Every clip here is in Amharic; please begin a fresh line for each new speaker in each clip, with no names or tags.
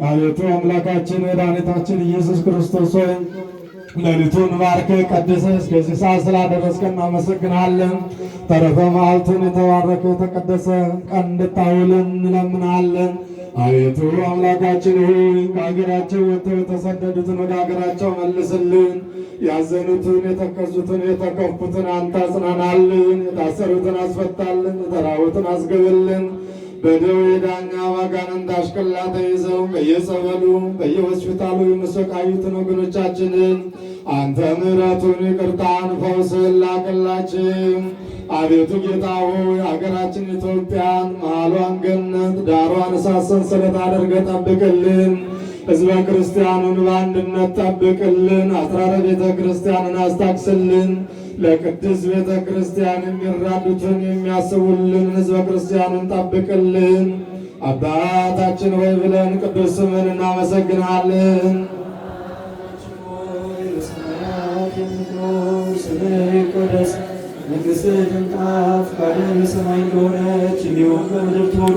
አቤቱ አምላካችን መድኃኒታችን ኢየሱስ ክርስቶስ ሆይ ሌሊቱን ባርከህ ቀድሰህ እስከዚህ ሰዓት ስላደረስከን እናመሰግናለን። ተረፈ መዓልቱን የተባረከ የተቀደሰ ቀን እንድታውልን እንለምናለን። አቤቱ አምላካችን ሆይ ከሀገራቸው ወጥተው የተሰደዱትን ወደ ሀገራቸው መልስልን። ያዘኑትን፣ የተከዙትን፣ የተከፉትን አንተ አጽናናልን። የታሰሩትን አስፈታልን። የተራቡትን አስገብልን። በደዌ ዳኛ ባጋንንት አሽከላ ተይዘው በየጸበሉ በየሆስፒታሉ የሚሰቃዩትን ወገኖቻችንን አንተ ምሕረቱን ይቅርታን ፈውስን ላክላችን። አቤቱ ጌታ ሆይ ሀገራችን ኢትዮጵያን መሃሏን ገነት ዳሯን እሳት ሰንሰለት አድርገህ ጠብቅልን። ሕዝበ ክርስቲያኑን በአንድነት ጠብቅልን። አስራረ ቤተ ክርስቲያንን አስታክስልን። ለቅድስት ቤተ ክርስቲያን የሚራዱትን የሚያስቡልን ሕዝበ ክርስቲያኑን ጠብቅልን። አባታችን ሆይ ብለን ቅዱስ ስምን እናመሰግናለን።
ስምህ ይቀደስ፣ መንግሥትህ ትምጣ፣ ፈቃድህ በሰማይ እንደሆነች እንዲሁም በምድር ትሁን።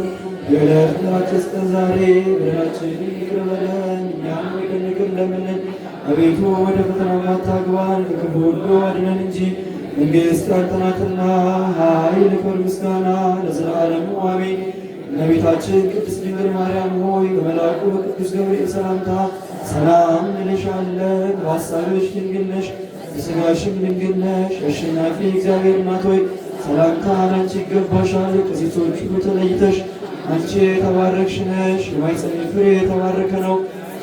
የዕለት እንጀራችንን ስጠን ዛሬ፣ በደላችንን ይቅር በለን እኛም ይቅር እንደምንል። አቤቱ ወደ ፈተና አታግባን፣ ከክፉ ሁሉ አድነን እንጂ መንግሥት ያንተ ናትና፣ ኃይል፣ ክብር፣ ምስጋና ለዘላለሙ አሜን። እመቤታችን ቅድስት ድንግል ማርያም ሆይ በመልአኩ በቅዱስ ገብርኤል ሰላምታ ሰላም እንልሻለን። በሐሳብሽ ድንግል ነሽ፣ በሥጋሽም ድንግል ነሽ። አሸናፊ እግዚአብሔር እናት ሆይ ሰላምታ ላንቺ ይገባሻል። ከሴቶች ሁሉ ተለይተሽ አንቺ የተባረክሽ ነሽ፣ የማኅፀንሽ ፍሬ የተባረከ ነው።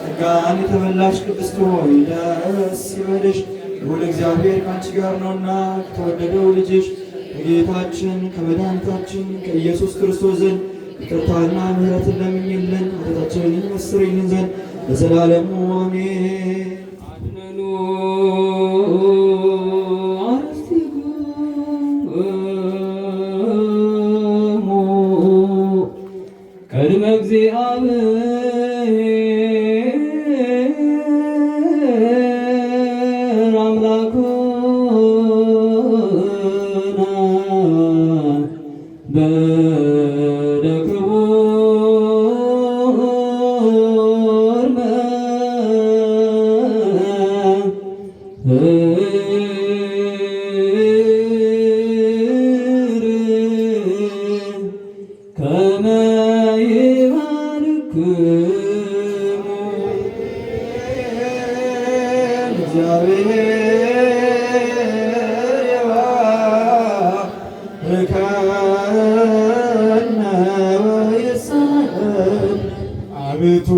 ጸጋን የተመላሽ ቅድስት ሆይ ደስ ይበልሽ፣ ልዑል እግዚአብሔር ከአንቺ ጋር ነውና ከተወደደው ልጅሽ ከጌታችን ከመድኃኒታችን ከኢየሱስ ክርስቶስ ዘንድ ይቅርታና ምሕረትን ለምኝልን ኃጢአታችንን ያስተሰርይልን ዘንድ ለዘላለሙ አሜን። አድነኑ አርሥቲክሙ ቅድመ እግዚአብሔር
አቤቱ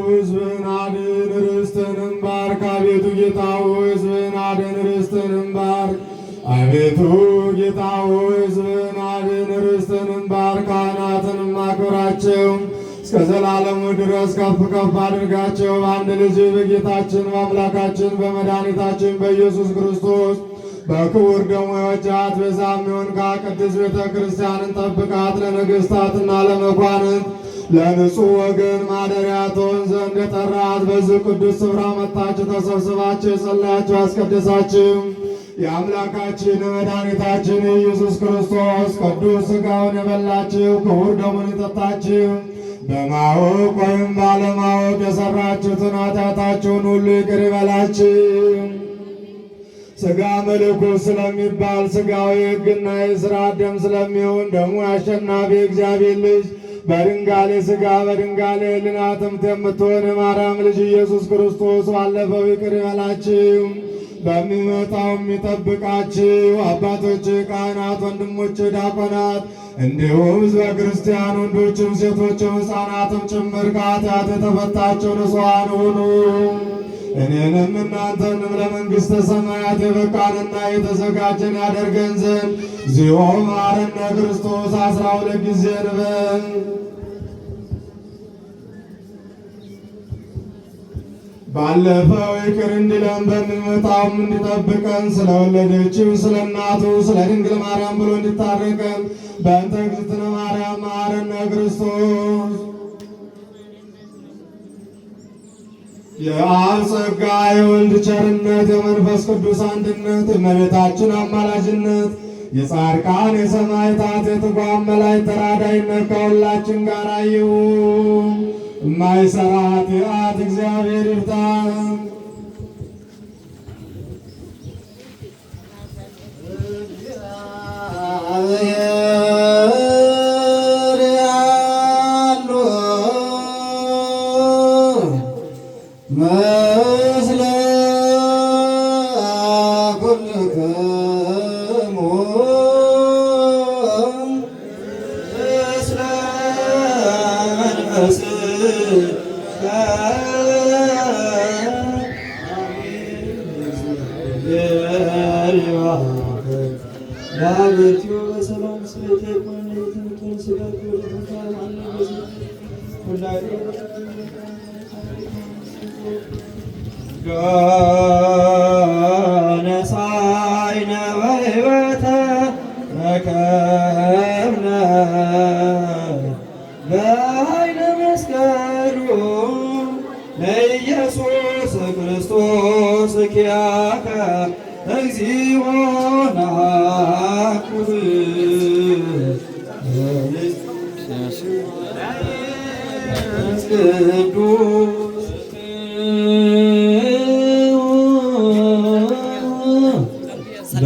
ሕዝብህን አድን ርስትህንም ባርክ። አቤቱ ጌታ ሆይ ሕዝብህን አድን ርስትህንም ባርክ። አቤቱ ጌታ ሆይ ሕዝብህን አድን ርስትህንም ባርክ። ካህናትንም አክብራቸው፣ እስከ ዘላለሙ ድረስ ከፍ ከፍ አድርጋቸው። በአንድ ልጅ በጌታችን በአምላካችን በመድኃኒታችን በኢየሱስ ክርስቶስ በክቡር ደሙ የዋጃት ቤዛ የሚሆንካ ቅድስት ቤተ ክርስቲያንን ጠብቃት። ለነገሥታትና ለመኳንንት ለንጹሕ ወገን ማደሪያ ትሆን ዘንድ የጠራት በዚህ ቅዱስ ስፍራ መጥታችሁ ተሰብስባችሁ የጸለያችሁ ያስቀደሳችሁ የአምላካችን መድኃኒታችን ኢየሱስ ክርስቶስ ቅዱስ ሥጋውን የበላችሁ ክቡር ደሙን የጠጣችሁ በማወቅ ወይም ባለማወቅ የሠራችሁትን ኃጢአታችሁን ሁሉ ይቅር ይበላችሁ። ሥጋ መለኮት ስለሚባል ሥጋዊ ሕግና የሥርዓት ደም ስለሚሆን ደሙ አሸናፊ እግዚአብሔር ልጅ በድንጋሌ ሥጋ በድንጋሌ ሕሊና ትምት የምትሆን የማርያም ልጅ ኢየሱስ ክርስቶስ ባለፈው ይቅር ይበላችሁ፣ በሚመጣው የሚጠብቃችሁ። አባቶች ካህናት፣ ወንድሞች ዲያቆናት፣ እንዲሁም ሕዝበ ክርስቲያን ወንዶችም ሴቶችም ሕፃናትም ጭምር ከኃጢአት የተፈታችሁ ንጹሐን ሁኑ። እኔንም እናንተንም ለመንግሥተ ሰማያት የበቃንና የተዘጋጀን ያደርገን ዘንድ እግዚኦ መሐረነ ክርስቶስ 12 ጊዜ እንበል። ባለፈው ይቅር እንዲለን በሚመጣውም እንዲጠብቀን ስለወለደችው ስለ እናቱ ስለ ድንግል ማርያም ብሎ እንዲታረቀን በእንተ እግዝእትነ ማርያም መሐረነ ክርስቶስ። የአብ ጸጋ የወልድ ቸርነት የመንፈስ ቅዱስ አንድነት የእመቤታችን አማላጅነት የጻድቃን የሰማዕታት የትጉሃን መላእክት ተራዳኢነት ከሁላችን ጋር ይሁን የማይሰራ ኃጢአት እግዚአብሔር ይፍታ።
መስለ ኩልክሙ ምስለ መንፈስከ ዳዊትዮ በሰላም ስለተቆነ የትምቱን ስጋት ወደ ቦታ ማነበዝ ሁላዊ ነሳይነ በሕይወተ ረከብነ በኃይለ መስቀሉ ለኢየሱስ ክርስቶስ ኪያከ እግዚኦ ናኩብ ቅዱስ በ